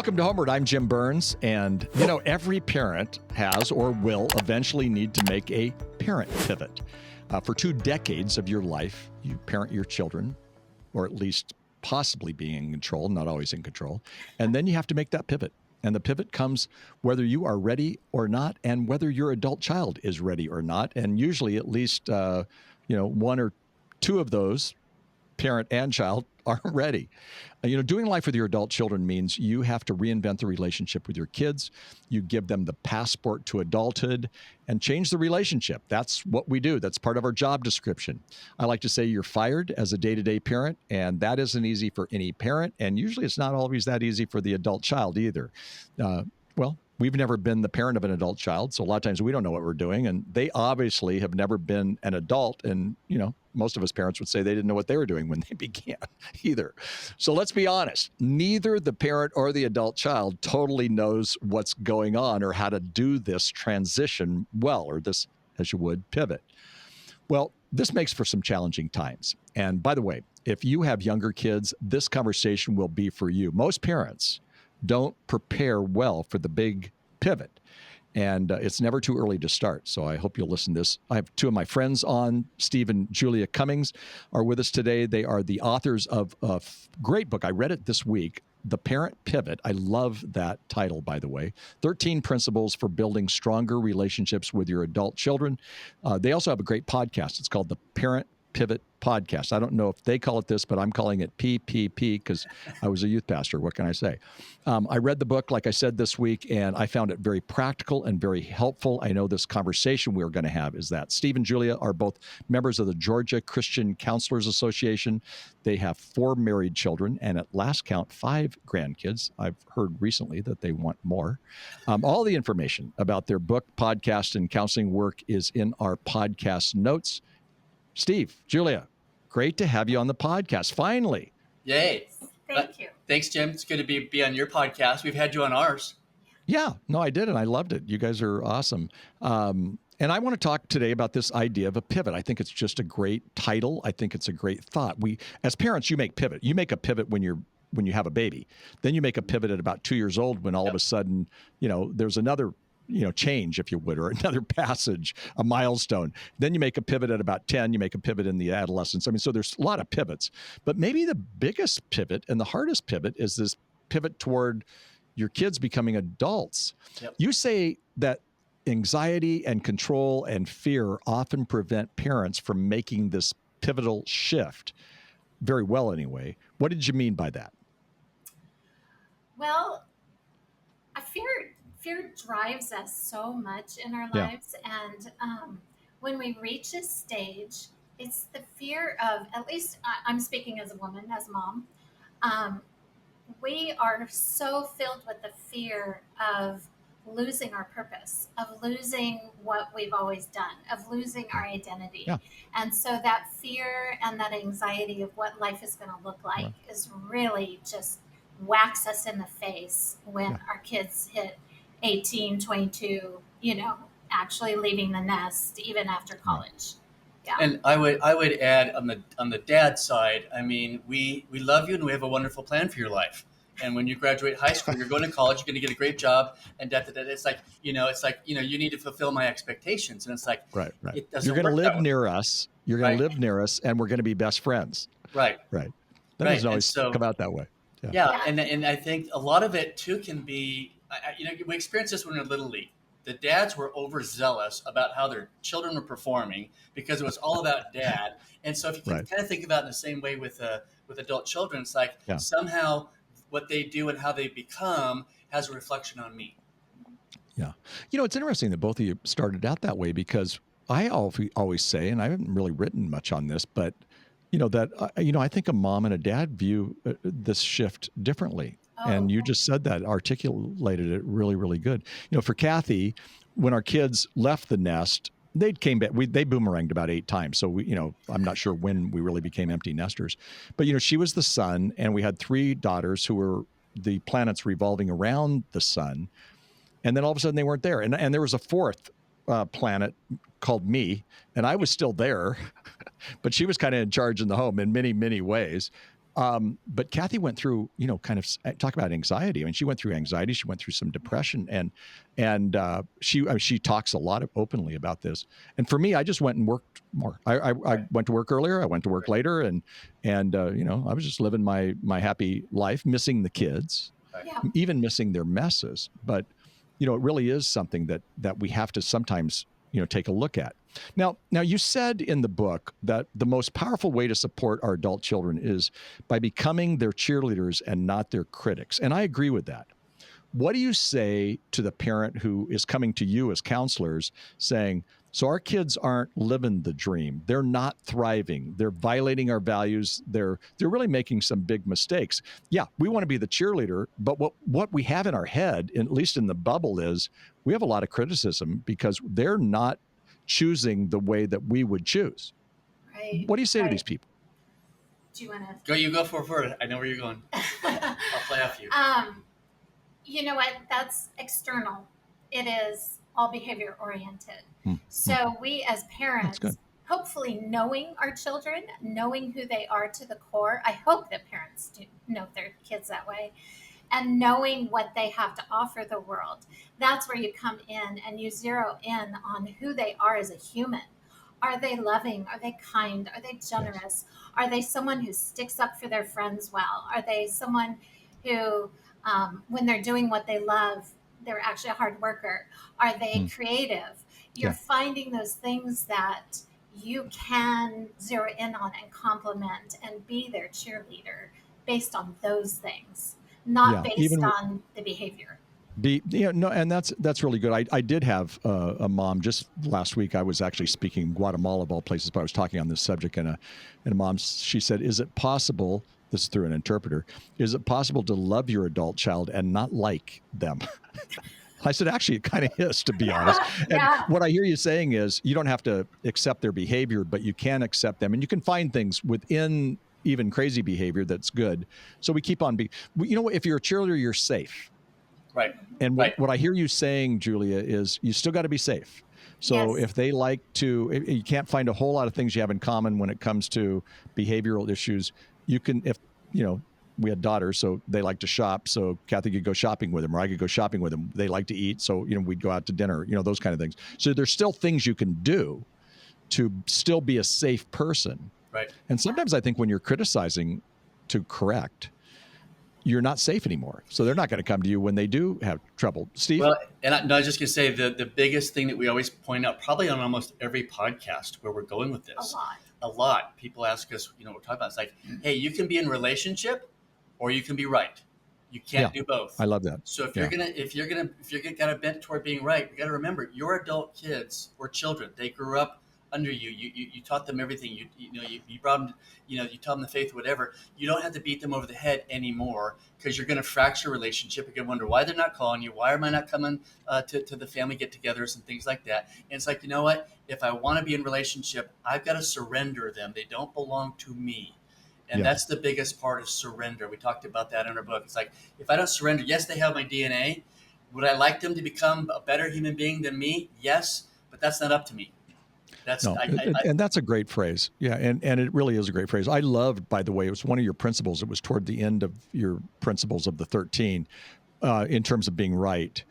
Welcome to HomeWord. I'm Jim Burns, and every parent has or will eventually need to make a parent pivot. For 2 decades of your life, you parent your children, or at least possibly being in control, not always in control, and then you have to make that pivot. And the pivot comes whether you are ready or not, and whether your adult child is ready or not. And usually, at least one or two of those, parent and child, aren't ready. Doing life with your adult children means you have to reinvent the relationship with your kids. You give them the passport to adulthood and change the relationship. That's what we do. That's part of our job description. I like to say you're fired as a day-to-day parent, and that isn't easy for any parent. And usually it's not always that easy for the adult child either. We've never been the parent of an adult child, so a lot of times we don't know what we're doing, and they obviously have never been an adult, and, most of us parents would say they didn't know what they were doing when they began either. So let's be honest. Neither the parent or the adult child totally knows what's going on or how to do this transition well, or this, as you would, pivot. Well, this makes for some challenging times. And by the way, if you have younger kids, this conversation will be for you. Most parents don't prepare well for the big pivot. And it's never too early to start. So I hope you'll listen to this. I have 2 of my friends on. Steve and Julia Cummings are with us today. They are the authors of a great book. I read it this week, The Parent Pivot. I love that title, by the way. 13 Principles for Building Stronger Relationships with Your Adult Children. They also have a great podcast. It's called The Parent Pivot Podcast. I don't know if they call it this, but I'm calling it PPP because I was a youth pastor. What can I say? I read the book, like I said, this week, and I found it very practical and very helpful. I know this conversation we're going to have is that Steve and Julia are both members of the Georgia Christian Counselors Association. They have 4 married children, and at last count, 5 grandkids. I've heard recently that they want more. All the information about their book, podcast, and counseling work is in our podcast notes. Steve, Julia, great to have you on the podcast. Finally. Yay. Thank you. Thanks, Jim. It's good to be on your podcast. We've had you on ours. Yeah, no, I did, and I loved it. You guys are awesome. And I want to talk today about this idea of a pivot. I think it's just a great title. I think it's a great thought. As parents, you make pivot. You make a pivot when you have a baby. Then you make a pivot at about 2 years old when all of a sudden, there's another change, if you would, or another passage, a milestone. Then you make a pivot at about 10, you make a pivot in the adolescence. So there's a lot of pivots, but maybe the biggest pivot and the hardest pivot is this pivot toward your kids becoming adults. Yep. You say that anxiety and control and fear often prevent parents from making this pivotal shift very well anyway. What did you mean by that? Well, fear drives us so much in our lives. And when we reach a stage, it's the fear of, at least I'm speaking as a woman, as a mom, we are so filled with the fear of losing our purpose, of losing what we've always done, of losing our identity. Yeah. And so that fear and that anxiety of what life is going to look like is really just whacks us in the face when our kids hit 18, 22, actually leaving the nest even after college. Yeah. And I would add on the dad side, we love you and we have a wonderful plan for your life. And when you graduate high school, you're going to college, you're going to get a great job, and it's like, you need to fulfill my expectations. And it's like, right. It doesn't You're going to live out. near us. You're going to live near us, and we're going to be best friends. Right. That doesn't always come out that way. Yeah. And I think a lot of it too can be, we experienced this when we were in Little League. The dads were overzealous about how their children were performing because it was all about dad. And so if you can kind of think about it in the same way with adult children, it's like somehow what they do and how they become has a reflection on me. Yeah. It's interesting that both of you started out that way, because I always say, and I haven't really written much on this, but I think a mom and a dad view this shift differently. And you just said that, articulated it really, really good. For Kathy, when our kids left the nest, they came back. They boomeranged about 8 times. So I'm not sure when we really became empty nesters. But she was the sun, and we had 3 daughters who were the planets revolving around the sun. And then all of a sudden they weren't there, and there was a 4th planet called me, and I was still there, but she was kind of in charge in the home in many, many ways. But Kathy went through, kind of talk about anxiety. I mean, she went through anxiety. She went through some depression, and she talks a lot openly about this. And for me, I just went and worked more. I went to work earlier. I went to work later, and I was just living my happy life, missing the kids, even missing their messes. But it really is something that we have to sometimes take a look at. Now, you said in the book that the most powerful way to support our adult children is by becoming their cheerleaders and not their critics. And I agree with that. What do you say to the parent who is coming to you as counselors saying, so our kids aren't living the dream. They're not thriving. They're violating our values. They're really making some big mistakes. Yeah, we want to be the cheerleader, but what we have in our head, at least in the bubble, is we have a lot of criticism because they're not choosing the way that we would choose. Right. What do you say to these people? Do you want to go? You go for it. I know where you're going. I'll play off you. You know what? That's external. It is all behavior oriented. So we as parents, hopefully knowing our children, knowing who they are to the core, I hope that parents do know their kids that way, and knowing what they have to offer the world. That's where you come in and you zero in on who they are as a human. Are they loving? Are they kind? Are they generous? Yes. Are they someone who sticks up for their friends well? Are they someone who, when they're doing what they love, they're actually a hard worker? Are they creative? You're finding those things that you can zero in on and compliment and be their cheerleader based on those things, not based on the behavior. And that's really good. I did have a mom just last week. I was actually speaking in Guatemala of all places, but I was talking on this subject, and a mom, she said, "Is it possible?" This is through an interpreter. "Is it possible to love your adult child and not like them?" I said, actually, it kind of is, to be honest. And what I hear you saying is you don't have to accept their behavior, but you can accept them, and you can find things within even crazy behavior that's good. So we keep on if you're a cheerleader, you're safe. Right. And what I hear you saying, Julia, is you still got to be safe. So if they like to, you can't find a whole lot of things you have in common when it comes to behavioral issues. You can, we had daughters, so they like to shop. So Kathy could go shopping with them, or I could go shopping with them. They like to eat, so we'd go out to dinner. Those kind of things. So there's still things you can do to still be a safe person. Right. And sometimes I think when you're criticizing to correct, you're not safe anymore. So they're not going to come to you when they do have trouble. Steve? Well, and I was just going to say the biggest thing that we always point out, probably on almost every podcast where we're going with this. A lot. People ask us, we're talking about, it's like, hey, you can be in relationship or you can be right. You can't do both. I love that. So if you're got a bent toward being right, you got to remember your adult kids or children, they grew up under you. You taught them everything. You brought them, you taught them the faith, whatever. You don't have to beat them over the head anymore, because you're going to fracture a relationship. You're going to wonder why they're not calling you. Why am I not coming to the family get-togethers and things like that? And it's like, you know what? If I want to be in a relationship, I've got to surrender them. They don't belong to me. And that's the biggest part of surrender. We talked about that in our book. It's like, if I don't surrender, yes, they have my DNA. Would I like them to become a better human being than me? Yes, but that's not up to me. And that's a great phrase. Yeah, and it really is a great phrase. I loved, by the way, it was one of your principles. It was toward the end of your principles of the 13 in terms of being right.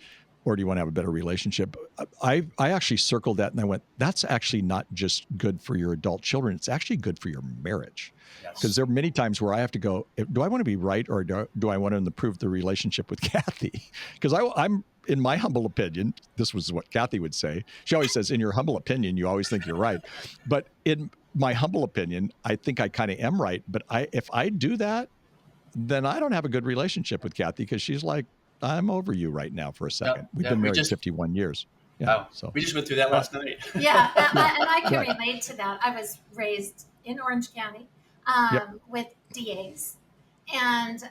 Or do you want to have a better relationship? I actually circled that and I went, that's actually not just good for your adult children. It's actually good for your marriage. Because there are many times where I have to go, do I want to be right, or do I want to improve the relationship with Kathy? Because I'm, in my humble opinion, this was what Kathy would say. She always says, in your humble opinion, you always think you're right. But in my humble opinion, I think I kind of am right. But if I do that, then I don't have a good relationship with Kathy, because she's like, I'm over you right now for a second. We've been married 51 years. Yeah, wow. So we just went through that last night. And I can relate to that. I was raised in Orange County with DAs. And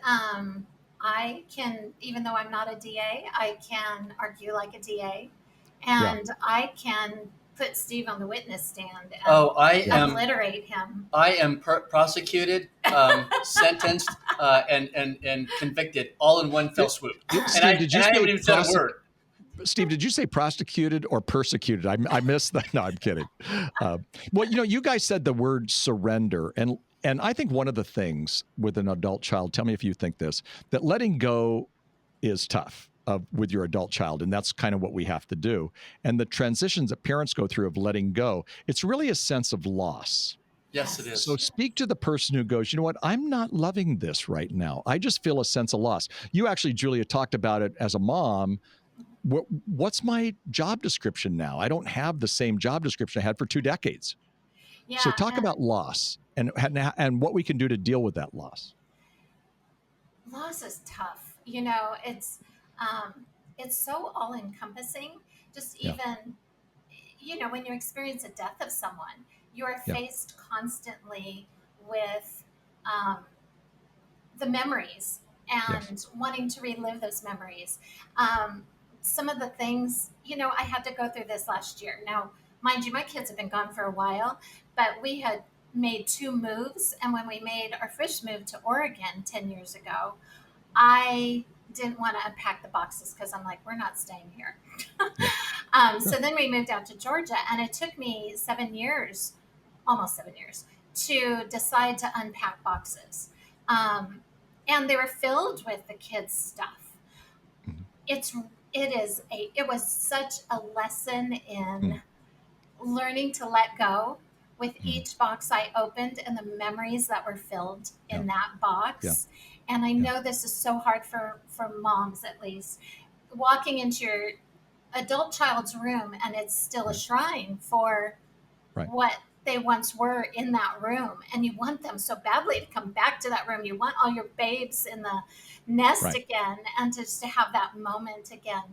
I can, even though I'm not a DA, I can argue like a DA. And I can put Steve on the witness stand and obliterate him. I am prosecuted, sentenced, and convicted all in one fell swoop. Steve, I haven't even said a word. Steve, did you say prosecuted or persecuted? I missed that. No, I'm kidding. Well, you guys said the word surrender, and And I think one of the things with an adult child, tell me if you think this, that letting go is tough with your adult child. And that's kind of what we have to do. And the transitions that parents go through of letting go, it's really a sense of loss. Yes, it is. So speak to the person who goes, you know what, I'm not loving this right now. I just feel a sense of loss. You actually, Julia, talked about it as a mom. What's my job description now? I don't have the same job description I had for 2 decades. Yeah. So talk about loss and what we can do to deal with that loss. Loss is tough. It's so all encompassing. Just even, when you experience a death of someone, you are faced constantly with the memories and wanting to relive those memories. Some of the things, I had to go through this last year. Now, mind you, my kids have been gone for a while, but we had made 2 moves. And when we made our first move to Oregon 10 years ago, I didn't want to unpack the boxes because I'm like, we're not staying here. So then we moved out to Georgia, and it took me 7 years, almost 7 years, to decide to unpack boxes. And they were filled with the kids' stuff. Mm-hmm. It was such a lesson in learning to let go with each box I opened and the memories that were filled in that box. And I know this is so hard for moms, at least, walking into your adult child's room and it's still a shrine for what they once were in that room. And you want them so badly to come back to that room. You want all your babes in the nest again and just to have that moment again.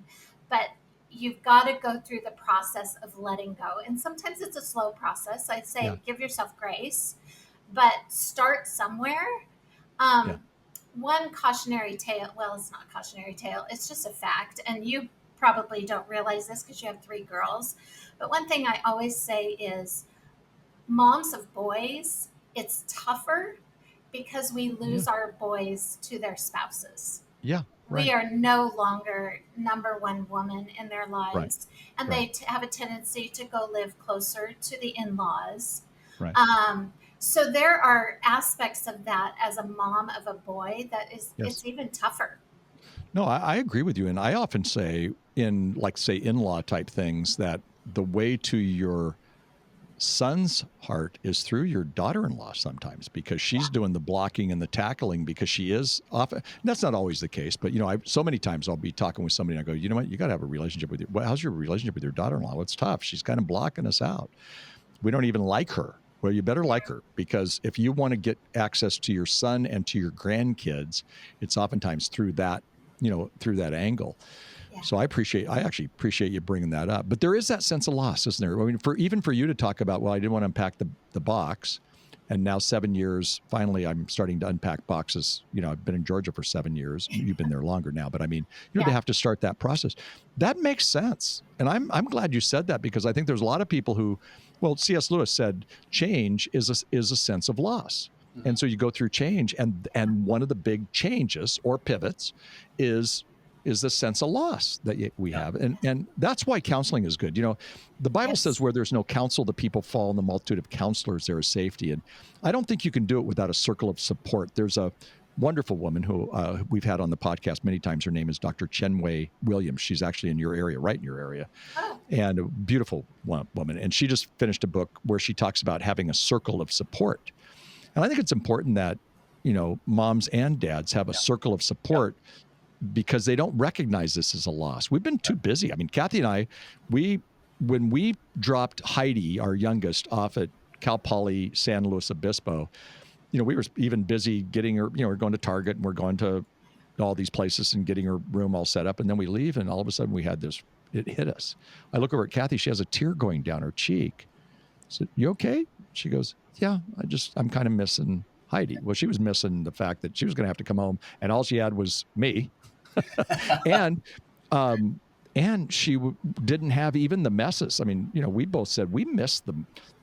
But you've got to go through the process of letting go. And sometimes it's a slow process. I'd say give yourself grace, but start somewhere. One cautionary tale, well, it's not a cautionary tale, it's just a fact. And you probably don't realize this because you have 3 girls. But one thing I always say is moms of boys, it's tougher because we lose our boys to their spouses. Yeah. We are no longer number one woman in their lives. And they have a tendency to go live closer to the in-laws. So there are aspects of that as a mom of a boy that is it's even tougher. No, I agree with you. And I often say in-law type things that the way to your son's heart is through your daughter-in-law sometimes, because she's doing the blocking and the tackling, because she is often, that's not always the case, but so many times I'll be talking with somebody and I go, you know what, you got to have a relationship with how's your relationship with your daughter-in-law? Well, it's tough. She's kind of blocking us out. We don't even like her. Well, you better like her, because if you want to get access to your son and to your grandkids, it's oftentimes through that angle. So I actually appreciate you bringing that up. But there is that sense of loss, isn't there? I mean, even for you to talk about, well, I didn't want to unpack the box, and now 7 years, finally, I'm starting to unpack boxes. I've been in Georgia for 7 years. You've been there longer now, but I mean, they have to start that process. That makes sense, and I'm glad you said that, because I think there's a lot of people who, well, C.S. Lewis said, change is a sense of loss. And so you go through change, and one of the big changes or pivots is the sense of loss that we have. And that's why counseling is good. The Bible says where there's no counsel, the people fall. In the multitude of counselors, there is safety. And I don't think you can do it without a circle of support. There's a wonderful woman who we've had on the podcast many times. Her name is Dr. Chenwei Williams. She's actually in your area, right in your area. And a beautiful woman. And she just finished a book where she talks about having a circle of support. And I think it's important that, moms and dads have a circle of support, because they don't recognize this as a loss. We've been too busy. I mean, Kathy and I, when we dropped Heidi, our youngest, off at Cal Poly San Luis Obispo, we were even busy getting her, we're going to Target and we're going to all these places and getting her room all set up. And then we leave, and all of a sudden we had this, it hit us. I look over at Kathy, she has a tear going down her cheek. I said, "You okay?" She goes, "Yeah, I'm kind of missing Heidi." Well, she was missing the fact that she was going to have to come home, and all she had was me. and she didn't have even the messes. I mean, we both said we miss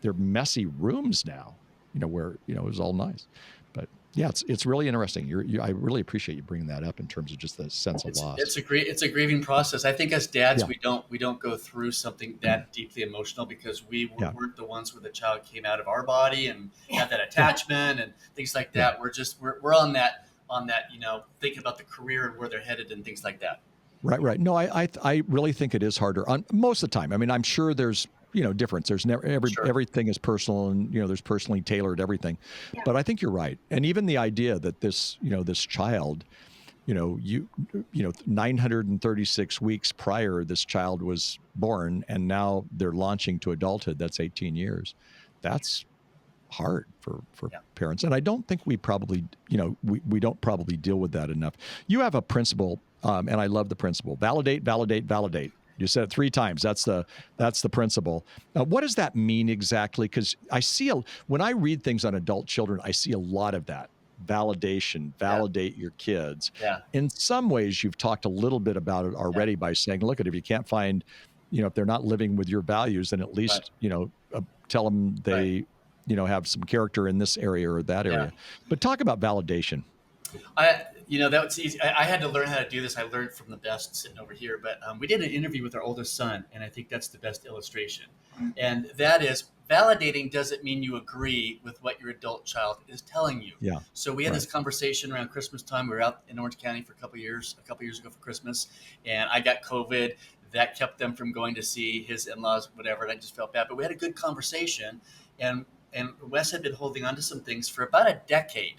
their messy rooms now, where, it was all nice. But Yeah, it's really interesting. I really appreciate you bringing that up in terms of just the sense of loss. It's a grieving process. I think as dads, Yeah. we don't go through something that deeply emotional because Yeah. weren't the ones where the child came out of our body and had that attachment and things like that. We're on that thinking about the career and where they're headed and things like that. Right. No, I really think it is harder on most of the time. I mean, I'm sure there's difference. There's never Sure. everything is personal, and there's personally tailored everything. Yeah. But I think you're right, and even the idea that this child, 936 weeks prior, this child was born, and now they're launching to adulthood. That's 18 years. That's hard for parents, and I don't think we probably we don't probably deal with that enough. You have a principle, and I love the principle: validate, validate, validate. You said it 3 times. That's the principle. What does that mean exactly? Because when I read things on adult children, I see a lot of that validation. Validate your kids. Yeah. In some ways, you've talked a little bit about it already by saying, look, if you can't find, if they're not living with your values, then at least tell them they have some character in this area or that area. But talk about validation. That was easy. I had to learn how to do this. I learned from the best sitting over here. But we did an interview with our oldest son, and I think that's the best illustration. And that is, validating doesn't mean you agree with what your adult child is telling you. Yeah. So we had this conversation around Christmas time. We were out in Orange County for a couple of years ago for Christmas, and I got COVID. That kept them from going to see his in-laws, whatever, and I just felt bad. But we had a good conversation, and Wes had been holding on to some things for about a decade.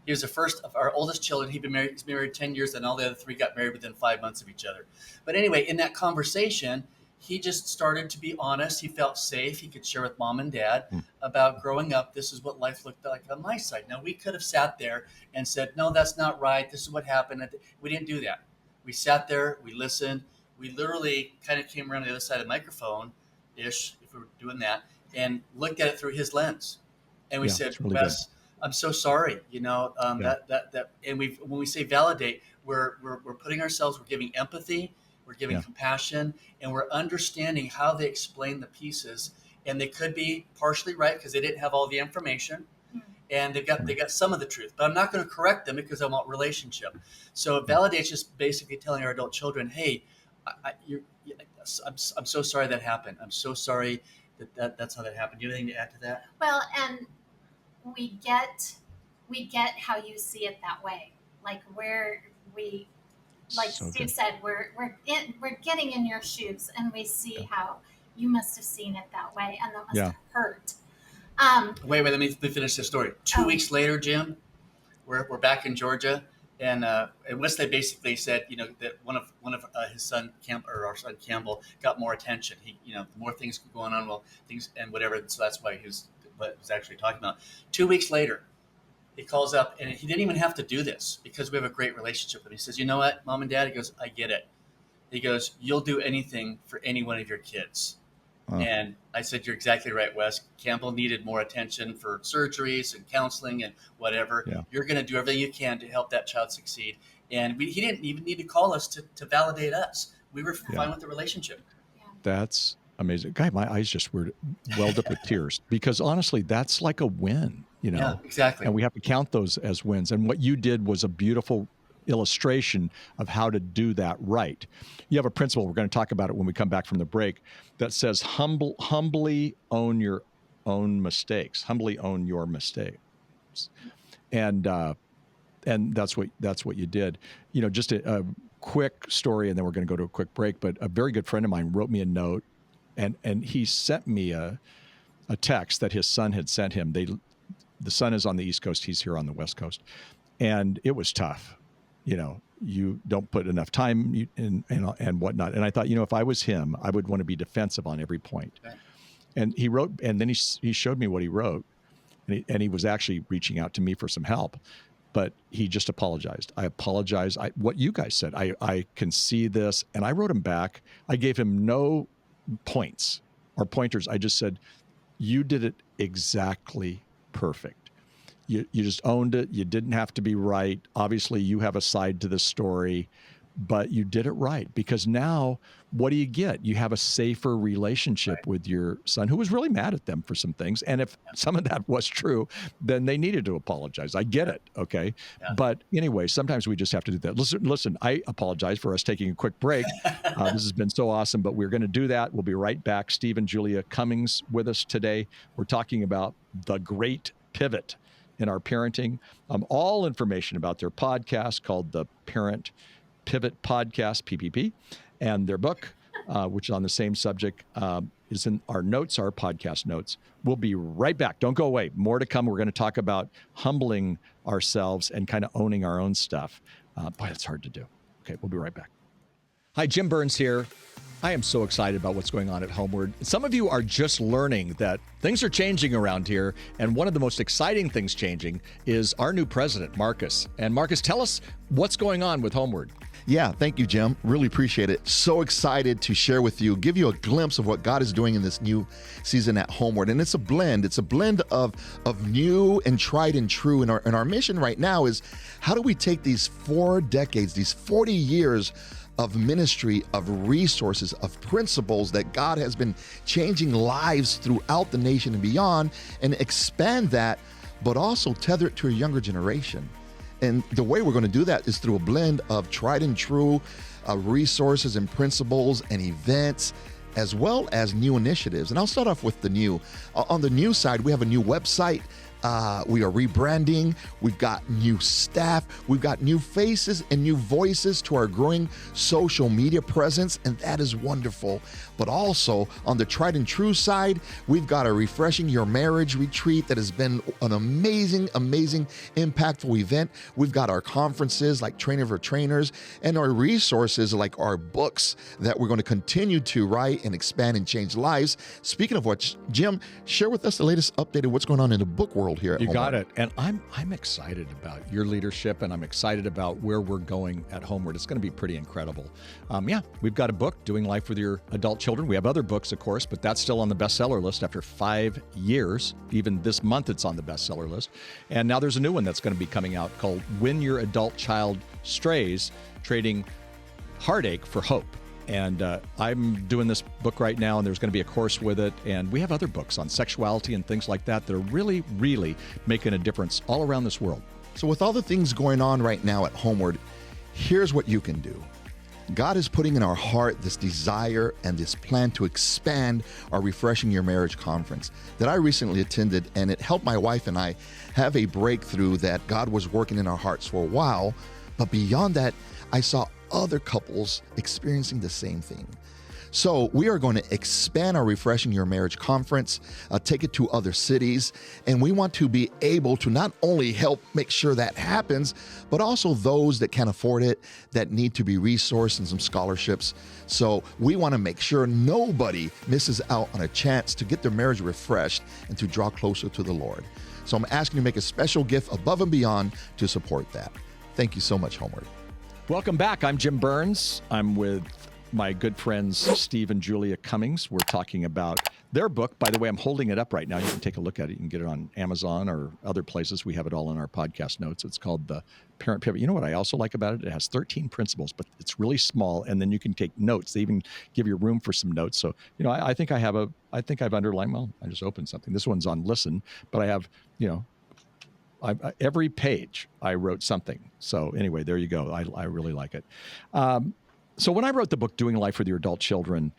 He was the first of our oldest children. He's married 10 years, and all the other 3 got married within 5 months of each other. But anyway, in that conversation, he just started to be honest. He felt safe. He could share with mom and dad about growing up. This is what life looked like on my side. Now, we could have sat there and said, no, that's not right. This is what happened. We didn't do that. We sat there. We listened. We literally kind of came around the other side of the microphone-ish, if we were doing that, and looked at it through his lens. And we said, really Wes, I'm so sorry, that, and when we say validate, we're putting ourselves, we're giving empathy, we're giving compassion, and we're understanding how they explain the pieces. And they could be partially right because they didn't have all the information, and they got some of the truth. But I'm not going to correct them because I want relationship. So validate is just basically telling our adult children, hey, I'm so sorry that happened. I'm so sorry that's how that happened. Do you have anything to add to that? Well, and we get how you see it that way. Like Steve said, we're getting in your shoes, and we see how you must have seen it that way, and that must have hurt. Wait, let me finish this story. 2 weeks later, Jim, we're back in Georgia, and Wesley basically said, that one of his son our son Campbell got more attention. He, more things going on, things and whatever. So that's why he was actually talking about. 2 weeks later, he calls up, and he didn't even have to do this because we have a great relationship with him. He says, you know what, Mom and Dad? He goes, I get it. He goes, you'll do anything for any one of your kids. And I said, you're exactly right, Wes. Campbell needed more attention for surgeries and counseling and whatever. Yeah. You're going to do everything you can to help that child succeed. And he didn't even need to call us to validate us. We were fine with the relationship. Yeah. That's amazing. Guy, my eyes just welled up with tears because honestly, that's like a win, Yeah, exactly. And we have to count those as wins. And what you did was a beautiful illustration of how to do that right. You have a principle, we're going to talk about it when we come back from the break, that says humbly own your own mistakes. Humbly own your mistakes. And that's what you did. Just a quick story, and then we're going to go to a quick break, but a very good friend of mine wrote me a note, and he sent me a text that his son had sent him. The son is on the East Coast, he's here on the West Coast. And it was tough. You don't put enough time and whatnot. And I thought, if I was him, I would want to be defensive on every point. Okay. And he wrote, and then he showed me what he wrote, and he was actually reaching out to me for some help, but he just apologized. I apologize. What you guys said, I can see this. And I wrote him back. I gave him no points or pointers. I just said, you did it exactly perfect. You just owned it. You didn't have to be right. Obviously, you have a side to the story, but you did it right, because now what do you get? You have a safer relationship with your son, who was really mad at them for some things. And if some of that was true, then they needed to apologize. I get it. Okay. Yeah. But anyway, sometimes we just have to do that. Listen, I apologize for us taking a quick break. This has been so awesome, but we're going to do that. We'll be right back. Steve and Julia Cummings with us today. We're talking about the great pivot in our parenting. All information about their podcast called the Parent Pivot Podcast, PPP, and their book, which is on the same subject, is in our notes, our podcast notes. We'll be right back. Don't go away. More to come. We're going to talk about humbling ourselves and kind of owning our own stuff. Boy, that's hard to do. Okay, we'll be right back. Hi, Jim Burns here. I am so excited about what's going on at HomeWord. Some of you are just learning that things are changing around here, and one of the most exciting things changing is our new president, Marcus. And Marcus, tell us what's going on with HomeWord. Yeah, thank you, Jim. Really appreciate it. So excited to share with you, give you a glimpse of what God is doing in this new season at HomeWord. And it's a blend. It's a blend of new and tried and true. And our mission right now is, how do we take these 4 decades, these 40 years of ministry, of resources, of principles that God has been changing lives throughout the nation and beyond, and expand that, but also tether it to a younger generation. And the way we're going to do that is through a blend of tried and true resources and principles and events, as well as new initiatives. And I'll start off with the new. On the new side, we have a new website. We are rebranding. We've got new staff. We've got new faces and new voices to our growing social media presence, and that is wonderful. But also on the tried and true side, we've got a Refreshing Your Marriage retreat that has been an amazing, impactful event. We've got our conferences like Trainer for Trainers, and our resources like our books that we're going to continue to write and expand and change lives. Speaking of which, Jim, share with us the latest update of what's going on in the book world here at You HomeWord. got it. And I'm excited about your leadership, and I'm excited about where we're going at HomeWord. It's going to be pretty incredible. We've got a book, Doing Life with Your Adult Children. We have other books, of course, but that's still on the bestseller list after 5 years. Even this month, it's on the bestseller list. And now there's a new one that's going to be coming out called When Your Adult Child Strays, Trading Heartache for Hope. And I'm doing this book right now, and there's going to be a course with it. And we have other books on sexuality and things like that that are really, really making a difference all around this world. So with all the things going on right now at HomeWord, here's what you can do. God is putting in our heart this desire and this plan to expand our Refreshing Your Marriage conference that I recently attended, and it helped my wife and I have a breakthrough that God was working in our hearts for a while. But beyond that, I saw other couples experiencing the same thing. So we are going to expand our Refreshing Your Marriage conference, take it to other cities, and we want to be able to not only help make sure that happens, but also those that can't afford it, that need to be resourced and some scholarships. So we want to make sure nobody misses out on a chance to get their marriage refreshed and to draw closer to the Lord. So I'm asking you to make a special gift above and beyond to support that. Thank you so much, HomeWord. Welcome back. I'm Jim Burns. I'm with my good friends, Steve and Julia Cummings. We're talking about their book. By the way, I'm holding it up right now. You can take a look at it. You can get it on Amazon or other places. We have it all in our podcast notes. It's called The Parent Pivot. You know what I also like about it? It has 13 principles, but it's really small, and then you can take notes. They even give you room for some notes. So, I think I've underlined, well, I just opened something. This one's on listen, but I have, every page I wrote something. So anyway, there you go. I really like it. So when I wrote the book, Doing Life with Your Adult Children,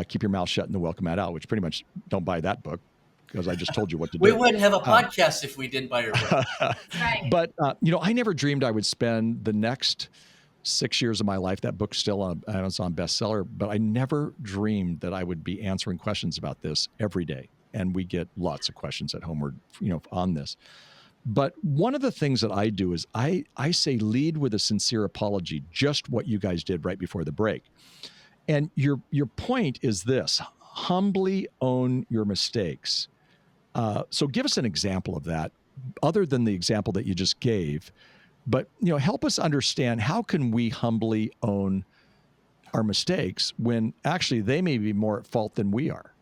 Keep Your Mouth Shut and the Welcome Mat Out, which pretty much don't buy that book because I just told you what to do. We wouldn't have a podcast if we didn't buy your book. Right. But, I never dreamed I would spend the next 6 years of my life. That book's still on Amazon bestseller, but I never dreamed that I would be answering questions about this every day. And we get lots of questions at HomeWord, on this. But one of the things that I do is I say lead with a sincere apology, just what you guys did right before the break. And your point is this: humbly own your mistakes. So give us an example of that, other than the example that you just gave. But help us understand, how can we humbly own our mistakes when actually they may be more at fault than we are?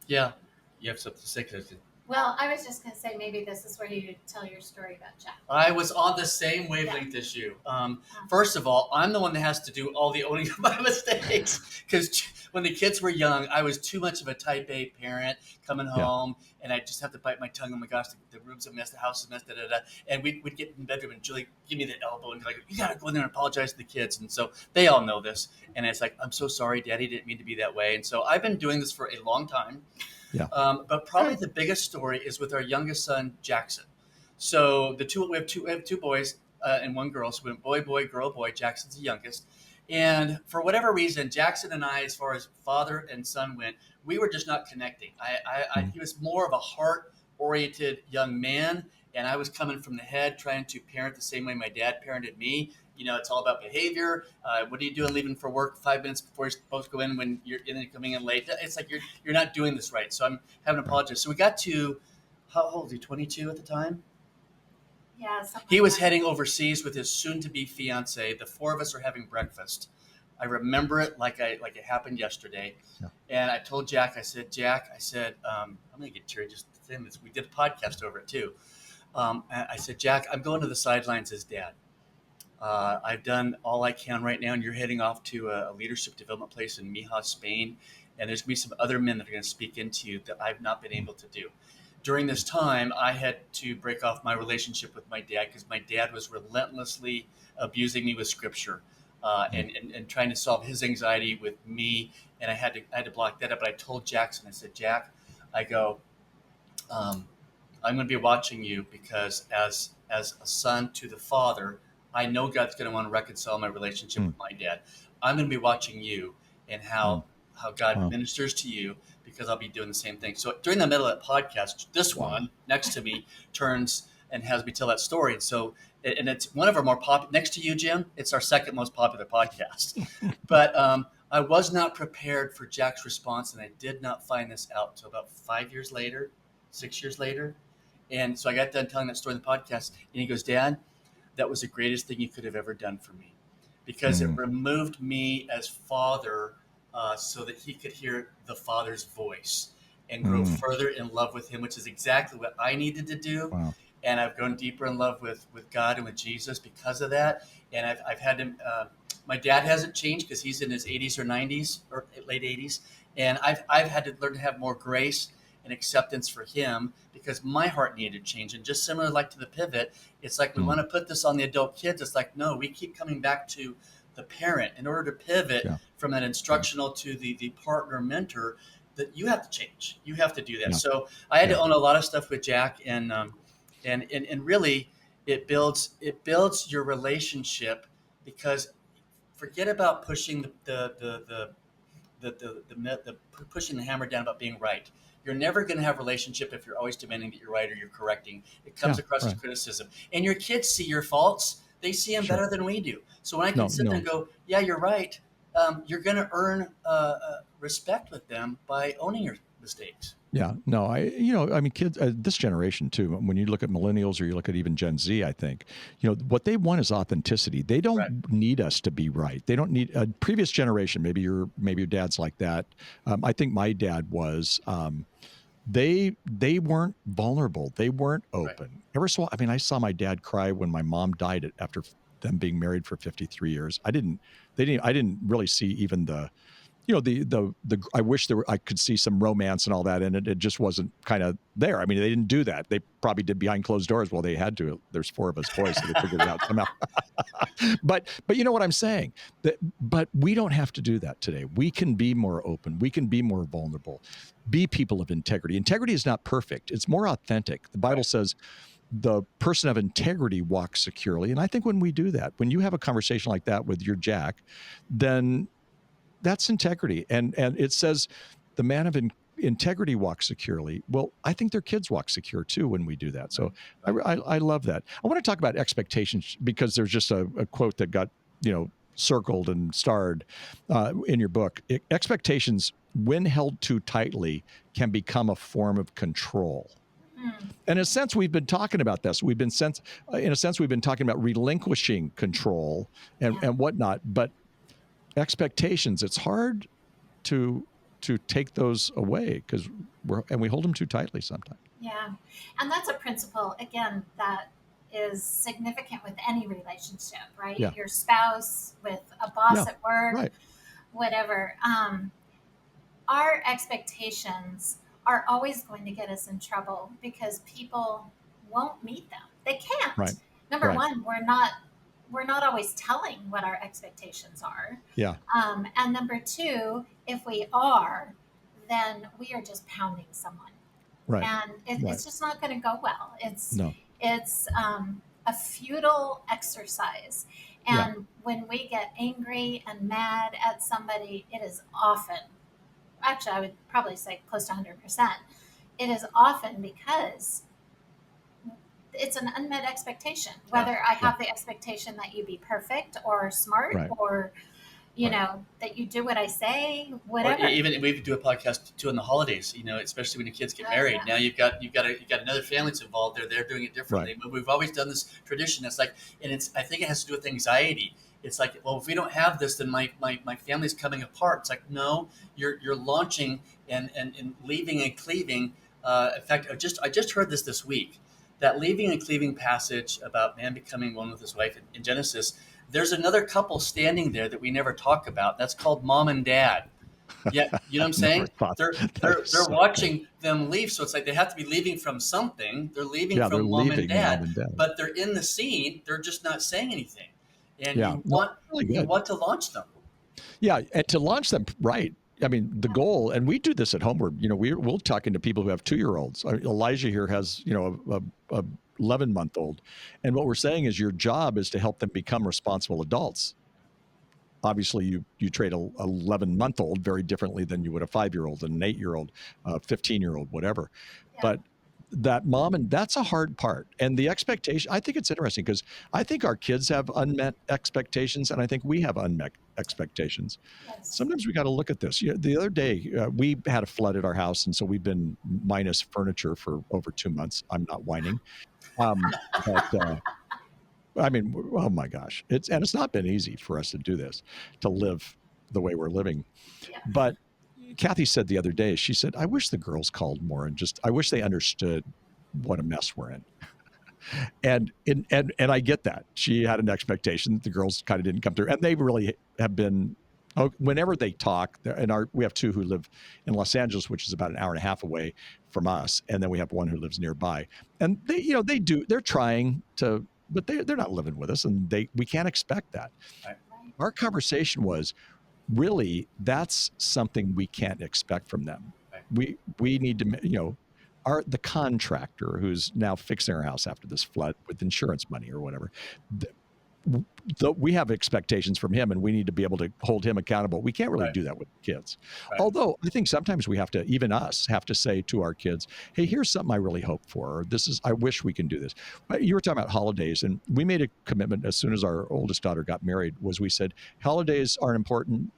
Yeah, you have something to say, Kristen. Well, I was just going to say maybe this is where you tell your story about Jack. I was on the same wavelength as you. First of all, I'm the one that has to do all the owning of my mistakes because when the kids were young, I was too much of a type A parent coming home, and I just have to bite my tongue. Oh my gosh, the room's a mess, the house is a mess, da da da. And we'd get in the bedroom, and Julie give me the elbow and be like, "You got to go in there and apologize to the kids." And so they all know this, and it's like, "I'm so sorry, Daddy didn't mean to be that way." And so I've been doing this for a long time. Yeah. But probably the biggest story is with our youngest son, Jackson. So we have two boys and one girl. So we went boy, boy, girl, boy. Jackson's the youngest. And for whatever reason, Jackson and I, as far as father and son went, we were just not connecting. He was more of a heart-oriented young man, and I was coming from the head, trying to parent the same way my dad parented me. You know, it's all about behavior. What are you doing leaving for work 5 minutes before you're supposed to go in when you're coming in late? It's like you're not doing this right. So I'm having to apologize. So we got to, how old was he, 22 at the time? Yeah. He was heading overseas with his soon-to-be fiance. The four of us are having breakfast. I remember it like it happened yesterday. Yeah. And I told Jack, I said, I'm going to get teary just saying this. We did a podcast over it too. I said, Jack, I'm going to the sidelines as dad. I've done all I can right now, and you're heading off to a leadership development place in Mijas, Spain. And there's going to be some other men that are going to speak into you that I've not been able to do. During this time, I had to break off my relationship with my dad because my dad was relentlessly abusing me with scripture and trying to solve his anxiety with me. And I had to block that up. But I told Jackson, I said, Jack, I go, I'm going to be watching you because as a son to the father, I know God's going to want to reconcile my relationship with my dad. I'm going to be watching you and how God ministers to you because I'll be doing the same thing. So during the middle of that podcast, this one next to me turns and has me tell that story. And so, and it's one of our more popular, next to you, Jim, it's our second most popular podcast. But I was not prepared for Jack's response, and I did not find this out until about 6 years later. And so I got done telling that story in the podcast, and he goes, Dad, that was the greatest thing you could have ever done for me because it removed me as father so that he could hear the Father's voice and grow further in love with him, which is exactly what I needed to do. Wow. And I've grown deeper in love with God and with Jesus because of that. And I've had him, my dad hasn't changed because he's in his 80s or 90s or late 80s. And I've had to learn to have more grace and acceptance for him because my heart needed change. And just similar like to the pivot, it's like we want to put this on the adult kids. It's like, no, we keep coming back to the parent in order to pivot from that instructional to the partner mentor, that you have to change. You have to do that. So I had to own a lot of stuff with Jack, and really it builds your relationship because forget about pushing the pushing the hammer down about being right. You're never going to have a relationship if you're always demanding that you're right or you're correcting. It comes across as criticism. And your kids see your faults. They see them better than we do. So when I can sit there and go, yeah, you're right, you're going to earn respect with them by owning your mistakes. Yeah, no, I mean, kids, this generation too, when you look at millennials or you look at even Gen Z, I think, what they want is authenticity. They don't need us to be right. They don't need a previous generation. Maybe your dad's like that. I think my dad was, they weren't vulnerable. They weren't open. Right. I saw my dad cry when my mom died after them being married for 53 years. I didn't really see even I wish I could see some romance and all that, and it just wasn't kind of there. I mean, they didn't do that. They probably did behind closed doors. Well, they had to. There's 4 of us boys, so they figured it out somehow. But you know what I'm saying? But we don't have to do that today. We can be more open. We can be more vulnerable. Be people of integrity. Integrity is not perfect. It's more authentic. The Bible says the person of integrity walks securely. And I think when we do that, when you have a conversation like that with your Jack, then that's integrity. And it says the man of integrity walks securely. Well, I think their kids walk secure too when we do that. So I love that. I want to talk about expectations because there's just a quote that got, circled and starred in your book. Expectations, when held too tightly, can become a form of control. And in a sense, we've been talking about this. We've been talking about relinquishing control and whatnot, but expectations, it's hard to take those away because we hold them too tightly sometimes. Yeah. And that's a principle, again, that is significant with any relationship, right? Yeah. Your spouse, with a boss Yeah. at work, Right. whatever. Our expectations are always going to get us in trouble because people won't meet them. They Right. can't. Number Right. one, we're not always telling what our expectations are. Yeah. And number two, if we are, then we are just pounding someone, Right. and Right. it's just not going to go well. No. It's a futile exercise, Yeah. and when we get angry and mad at somebody, it is often, actually, I would probably say close to 100%. It is often because it's an unmet expectation. Whether I Yeah. have the expectation that you be perfect or smart Right. or Right. that you do what I say, Or whatever. even we do a podcast too in the holidays. Especially when the kids get married. Yeah. Now you've got another family that's involved. They're doing it differently. Right. But we've always done this tradition. It's like, and I think it has to do with anxiety. It's like, well, if we don't have this, then my family's coming apart. It's like, no, you're launching and leaving and cleaving. In fact, I just heard this week, that leaving and cleaving passage about man becoming one with his wife in Genesis. There's another couple standing there that we never talk about. That's called mom and dad. Yeah, you know what I'm saying? They're So watching them leave, so it's like they have to be leaving from something. They're leaving they're from mom and leaving mom dad, and dad. but they're in the scene. They're just not saying anything, and Yeah. No, really you good. want to launch them. Yeah, and to launch them right. I mean, the goal, and we do this at HomeWord. We're talking to people who have 2-year-olds. Elijah here has, a 11-month-old, and what we're saying is your job is to help them become responsible adults. Obviously, you treat a 11-month-old very differently than you would a 5-year-old, and an 8-year-old, 15-year-old, whatever. Yeah. But that that's a hard part, and the expectation. I think it's interesting because I think our kids have unmet expectations, and I think we have unmet expectations. Yes. Sometimes we got to look at this. The other day we had a flood at our house, and so we've been minus furniture for over 2 months. I'm not whining, but I mean, oh my gosh, it's not been easy for us to do this, to live the way we're living. Yeah. But Kathy said the other day, she said, I wish the girls called more and I wish they understood what a mess we're in. And I get that. She had an expectation that the girls kind of didn't come through. And they really have been, whenever they talk, we have 2 who live in Los Angeles, which is about an hour and a half away from us. And then we have 1 who lives nearby. And they're trying to, but they're not living with us, and we can't expect that. Right. Our conversation was, really, that's something we can't expect from them. Right. We need to, the contractor who's now fixing our house after this flood with insurance money or whatever, we have expectations from him, and we need to be able to hold him accountable. We can't really Right. do that with kids. Right. Although I think sometimes we have to, even us, have to say to our kids, hey, here's something I really hope for, or I wish we can do this. But you were talking about holidays, and we made a commitment as soon as our oldest daughter got married, we said, holidays are important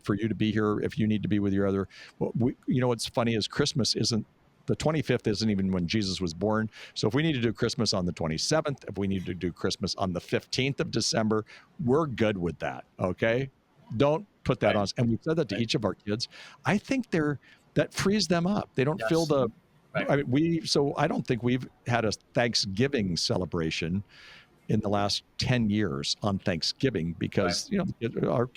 for you to be here if you need to be with your other. Well, what's funny is Christmas isn't, the 25th isn't even when Jesus was born. So if we need to do Christmas on the 27th, if we need to do Christmas on the 15th of December, we're good with that. Okay. Don't put that on us. And we said that to each of our kids. I think that frees them up. They don't feel the, Right. so I don't think we've had a Thanksgiving celebration in the last 10 years on Thanksgiving because, all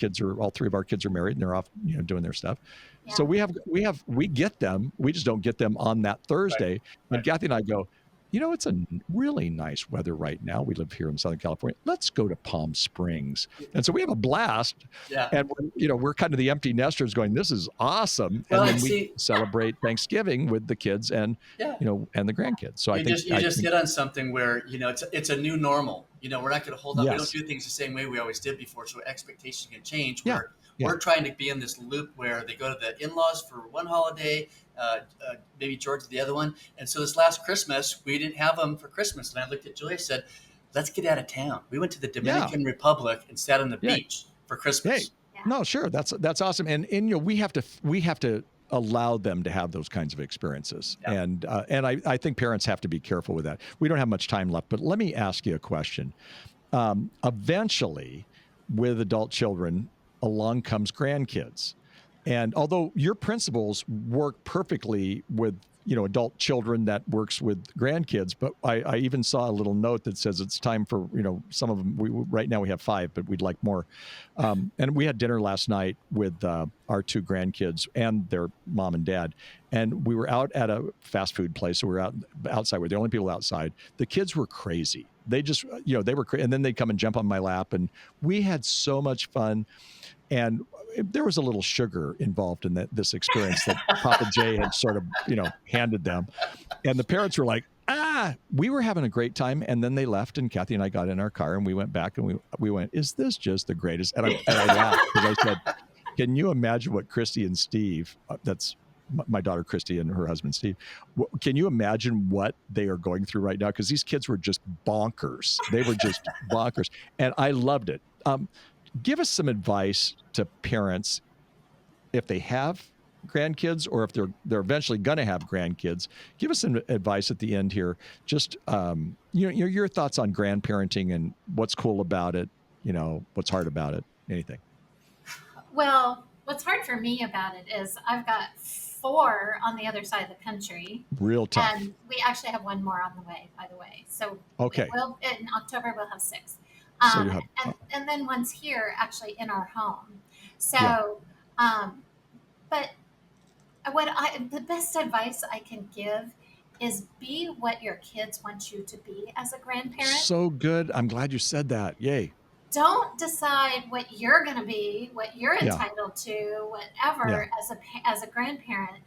3 of our kids are married and they're off, doing their stuff. Yeah. So we get them. We just don't get them on that Thursday. Right. And Kathy and I go, it's a really nice weather right now. We live here in Southern California. Let's go to Palm Springs. And so we have a blast. Yeah. And we're kind of the empty nesters going, this is awesome. Well, and then we celebrate Thanksgiving with the kids and, and the grandkids. So I think you just hit on something where, it's a new normal. We're not going to hold on. Yes. We don't do things the same way we always did before. So expectations can change. Yeah. We're trying to be in this loop where they go to the in-laws for one holiday, maybe George the other one. And so this last Christmas, we didn't have them for Christmas. And I looked at Julia and said, let's get out of town. We went to the Dominican Republic and sat on the beach for Christmas. Hey, no, sure. That's awesome. And we have to allow them to have those kinds of experiences. Yeah. And I think parents have to be careful with that. We don't have much time left, but let me ask you a question. Eventually, with adult children, along comes grandkids. And although your principles work perfectly with, adult children that works with grandkids, but I even saw a little note that says it's time for, some of them. Right now we have 5, but we'd like more. And we had dinner last night with our 2 grandkids and their mom and dad. And we were out at a fast food place. So we were outside. We're the only people outside. The kids were crazy. They just, they were crazy. And then they'd come and jump on my lap. And we had so much fun. And there was a little sugar involved in this experience that Papa Jay had sort of, handed them. And the parents were like, we were having a great time. And then they left, and Kathy and I got in our car and we went back and we went, is this just the greatest? And I laughed because I said, can you imagine what Christy and Steve, that's my daughter Christy and her husband Steve, can you imagine what they are going through right now? Because these kids were just bonkers. They were just bonkers. And I loved it. Give us some advice to parents if they have grandkids, or if they're eventually going to have grandkids. Give us some advice at the end here. Just your thoughts on grandparenting and what's cool about it. What's hard about it. Anything. Well, what's hard for me about it is I've got 4 on the other side of the country. Real tough. And we actually have 1 more on the way, by the way. So okay. In October we'll have 6. So you have, and then one's here actually in our home. So, but the best advice I can give is be what your kids want you to be as a grandparent. So good. I'm glad you said that. Yay. Don't decide what you're going to be, what you're entitled to, whatever, as a grandparent.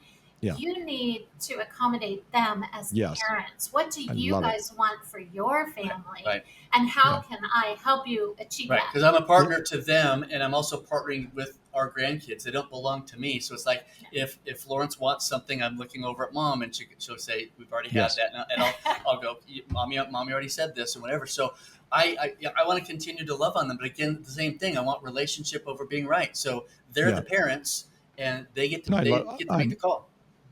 Yeah. You need to accommodate them as parents. What do you guys want for your family? Right. And how can I help you achieve that? Because I'm a partner to them, and I'm also partnering with our grandkids. They don't belong to me. So it's like if Florence wants something, I'm looking over at Mom, and she'll say, we've already had that. And I'll go, Mommy already said this, or whatever. So I want to continue to love on them. But again, the same thing. I want relationship over being right. So they're the parents, and they get to make the call.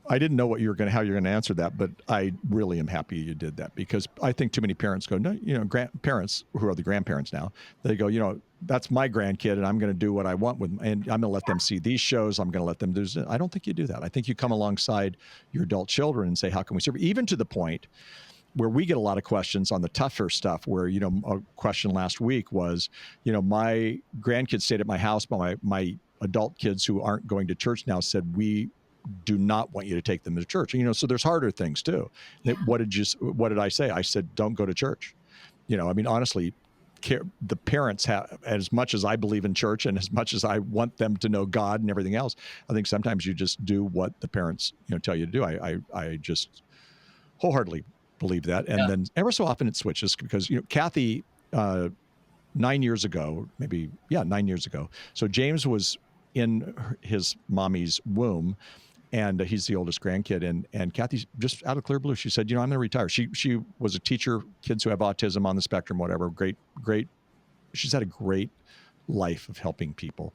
I didn't know how you're going to answer that, but I really am happy you did that, because I think too many parents go, no, grandparents who are the grandparents now, they go, that's my grandkid and I'm going to do what I want with them, and I'm going to let them see these shows. I'm going to let them do this. I don't think you do that. I think you come alongside your adult children and say, how can we serve? Even to the point where we get a lot of questions on the tougher stuff, where, a question last week was, my grandkids stayed at my house, but my adult kids who aren't going to church now said, we do not want you to take them to church. So there's harder things too. Yeah. What did I say? I said, don't go to church. Honestly, the parents have, as much as I believe in church and as much as I want them to know God and everything else, I think sometimes you just do what the parents, tell you to do. I just wholeheartely believe that. And then ever so often it switches, because, Kathy, 9 years ago, 9 years ago. So James was in his mommy's womb, and he's the oldest grandkid. And Kathy, just out of clear blue, she said, I'm going to retire. She was a teacher, kids who have autism, on the spectrum, whatever. Great. She's had a great life of helping people.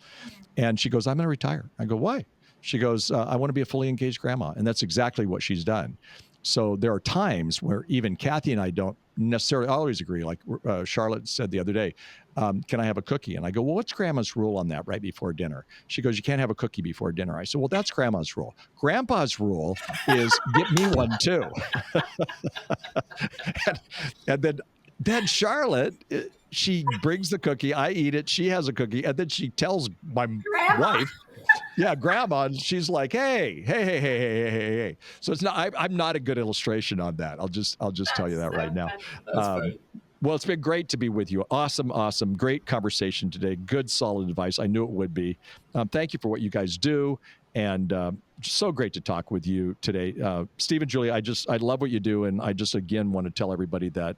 And she goes, I'm going to retire. I go, why? She goes, I want to be a fully engaged grandma. And that's exactly what she's done. So there are times where even Kathy and I don't necessarily always agree. Like Charlotte said the other day, can I have a cookie? And I go, well, what's grandma's rule on that right before dinner? She goes, you can't have a cookie before dinner. I said, well, that's grandma's rule. Grandpa's rule is get me one too. and then Charlotte, she brings the cookie, I eat it, she has a cookie, and then she tells my wife, grandma, and she's like, hey. So it's not, I'm not a good illustration on that. I'll just tell you that right now. Well, it's been great to be with you. Awesome. Great conversation today. Good, solid advice. I knew it would be. Thank you for what you guys do. And so great to talk with you today. Steve and Julia, I love what you do. And I just, again, want to tell everybody that,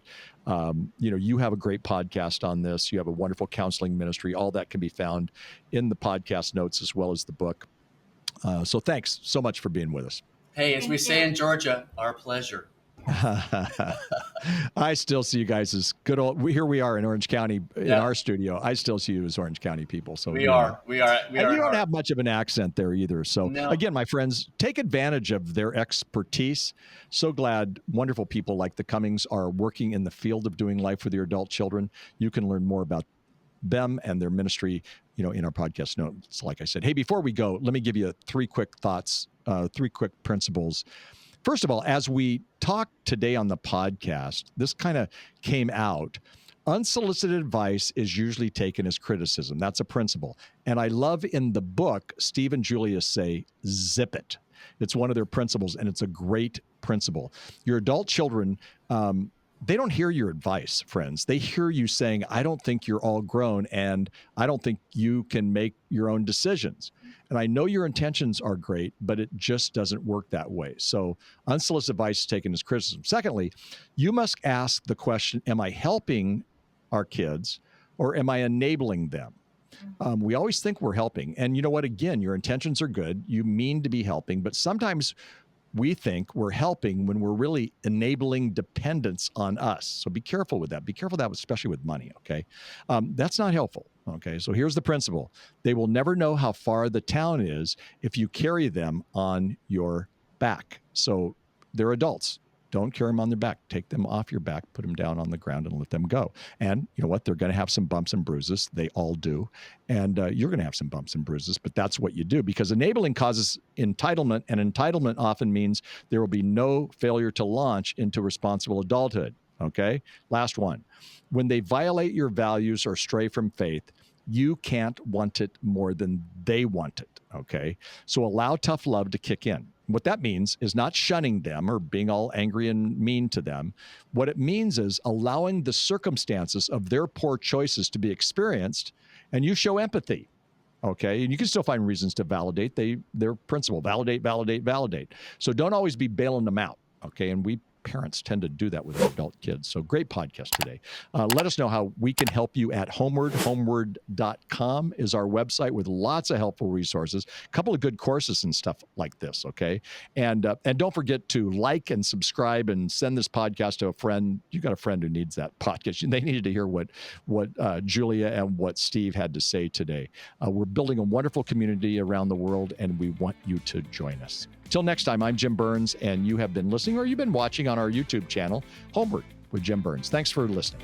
you have a great podcast on this. You have a wonderful counseling ministry. All that can be found in the podcast notes as well as the book. So thanks so much for being with us. Hey, as we say in Georgia, our pleasure. I still see you guys as good old. Here we are in Orange County in our studio. I still see you as Orange County people. So we are. And you don't have much of an accent there either. So again, my friends, take advantage of their expertise. So glad wonderful people like the Cummings are working in the field of doing life with your adult children. You can learn more about them and their ministry, in our podcast notes. Like I said, hey, before we go, let me give you 3 quick thoughts, 3 quick principles. First of all, as we talked today on the podcast, this kind of came out. Unsolicited advice is usually taken as criticism. That's a principle. And I love in the book, Steve and Julia say, zip it. It's one of their principles, and it's a great principle. Your adult children, they don't hear your advice, friends. They hear you saying, I don't think you're all grown, and I don't think you can make your own decisions. And I know your intentions are great, but it just doesn't work that way. So unsolicited advice is taken as criticism. Secondly, you must ask the question, am I helping our kids or am I enabling them? We always think we're helping. And you know what? Again, your intentions are good. You mean to be helping, but sometimes we think we're helping when we're really enabling dependence on us. So be careful with that. Be careful with that, especially with money, okay? That's not helpful, okay? So here's the principle. They will never know how far the town is if you carry them on your back. So they're adults. Don't carry them on their back. Take them off your back, put them down on the ground, and let them go. And you know what? They're going to have some bumps and bruises. They all do. And you're going to have some bumps and bruises, but that's what you do, because enabling causes entitlement, and entitlement often means there will be no failure to launch into responsible adulthood. Okay? Last one. When they violate your values or stray from faith, you can't want it more than they want it. Okay? So allow tough love to kick in. What that means is not shunning them or being all angry and mean to them. What it means is allowing the circumstances of their poor choices to be experienced, and you show empathy. Okay. And you can still find reasons to validate their principle. Validate, validate, validate. So don't always be bailing them out. Okay. And we parents tend to do that with adult kids. So great podcast today. Let us know how we can help you at HomeWord. HomeWord.com is our website with lots of helpful resources, a couple of good courses and stuff like this. Okay. And don't forget to like and subscribe and send this podcast to a friend. You got a friend who needs that podcast. They needed to hear what Julia and what Steve had to say today. We're building a wonderful community around the world, and we want you to join us. Till next time, I'm Jim Burns, and you have been listening, or you've been watching on our YouTube channel, HomeWord with Jim Burns. Thanks for listening.